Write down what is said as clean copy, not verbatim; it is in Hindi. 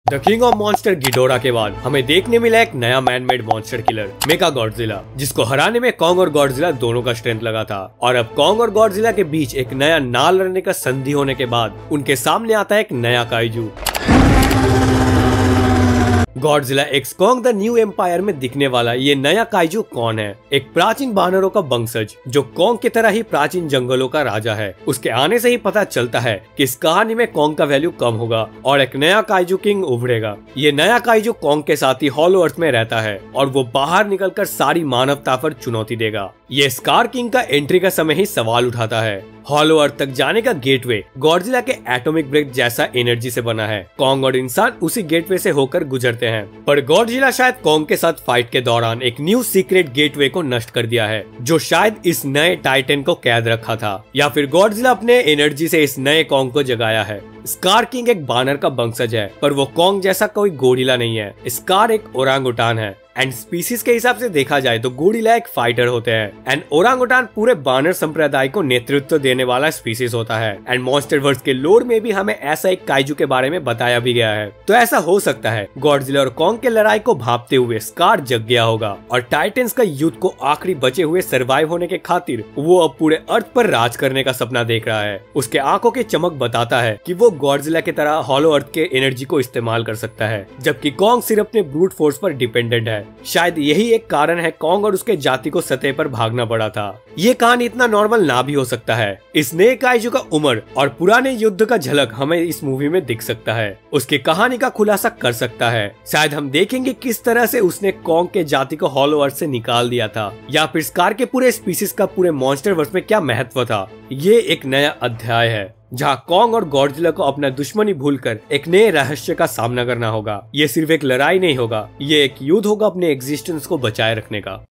The king of monster Ghidorah के बाद हमें देखने मिला एक नया manmade monster killer mega Godzilla, जिसको हराने में कॉन्ग और गॉडजिला दोनों का स्ट्रेंथ लगा था। और अब कॉन्ग और गॉडजिला के बीच एक नया ना लड़ने का संधि होने के बाद उनके सामने आता है एक नया kaiju. Godzilla x Kong the new empire में दिखने वाला ये नया काइजू कौन है? एक प्राचीन बानरों का वंशज जो कॉन्ग की तरह ही प्राचीन जंगलों का राजा है। उसके आने से ही पता चलता है कि इस कहानी में कॉन्ग का वैल्यू कम होगा और एक नया काइजू किंग उभरेगा। ये नया काइजू कॉन्ग के साथ ही हॉलो अर्थ में रहता है और वो बाहर निकलकर सारी मानवता पर चुनौती देगा। ये स्कार किंग का एंट्री का समय ही सवाल उठाता है। हॉलो अर्थ तक जाने का गेटवे गॉडजिला के एटॉमिक ब्रेक जैसा एनर्जी से बना है। कॉन्ग और इंसान उसी गेटवे से होकर गुजरते हैं, पर गॉडजिला शायद कॉन्ग के साथ फाइट के दौरान एक न्यू सीक्रेट गेटवे को नष्ट कर दिया है, जो शायद इस नए टाइटन को कैद रखा था, या फिर गॉडजिला अपने एनर्जी से इस नए कॉन्ग को जगाया है। स्कार किंग एक बानर का वंशज है, पर वो कॉन्ग जैसा कोई गोरिल्ला नहीं है। स्कार एक ओरांगुटान है एंड स्पीसीज के हिसाब से देखा जाए तो गोरिल्ला एक फाइटर होते हैं एंड ओरांगुटान पूरे बानर संप्रदाय को नेतृत्व देने वाला स्पीसीज होता है। एंड मॉन्स्टरवर्स के लोर में भी हमें ऐसा एक काइजू के बारे में बताया भी गया है। तो ऐसा हो सकता है गॉडजिला और कॉन्ग के लड़ाई को भांपते हुए स्कार जग गया होगा और टाइटन्स का युद्ध को आखिरी बचे हुए सर्वाइव होने के खातिर वो अब पूरे अर्थ पर राज करने का सपना देख रहा है। उसके आंखों की चमक बताता है कि वो गॉडजिला की तरह हॉलो अर्थ के एनर्जी को इस्तेमाल कर सकता है, जबकि कॉन्ग सिर्फ अपने ब्रूट फोर्स पर डिपेंडेंट है। शायद यही एक कारण है कॉन्ग और उसके जाति को सतह पर भागना पड़ा था। ये कहानी इतना नॉर्मल ना भी हो सकता है। इस नए काइजू का उम्र और पुराने युद्ध का झलक हमें इस मूवी में दिख सकता है। उसकी कहानी का खुलासा कर सकता है। शायद हम देखेंगे किस तरह से उसने कॉन्ग के जाति को हॉलो अर्थ से निकाल दिया था, या फिर स्कार के पूरे स्पीसीज का पूरे मॉन्स्टरवर्स में क्या महत्व था। ये एक नया अध्याय है जहाँ कॉन्ग और गॉडजिला को अपना दुश्मनी भूलकर एक नए रहस्य का सामना करना होगा। ये सिर्फ एक लड़ाई नहीं होगा, ये एक युद्ध होगा अपने एग्जिस्टेंस को बचाए रखने का।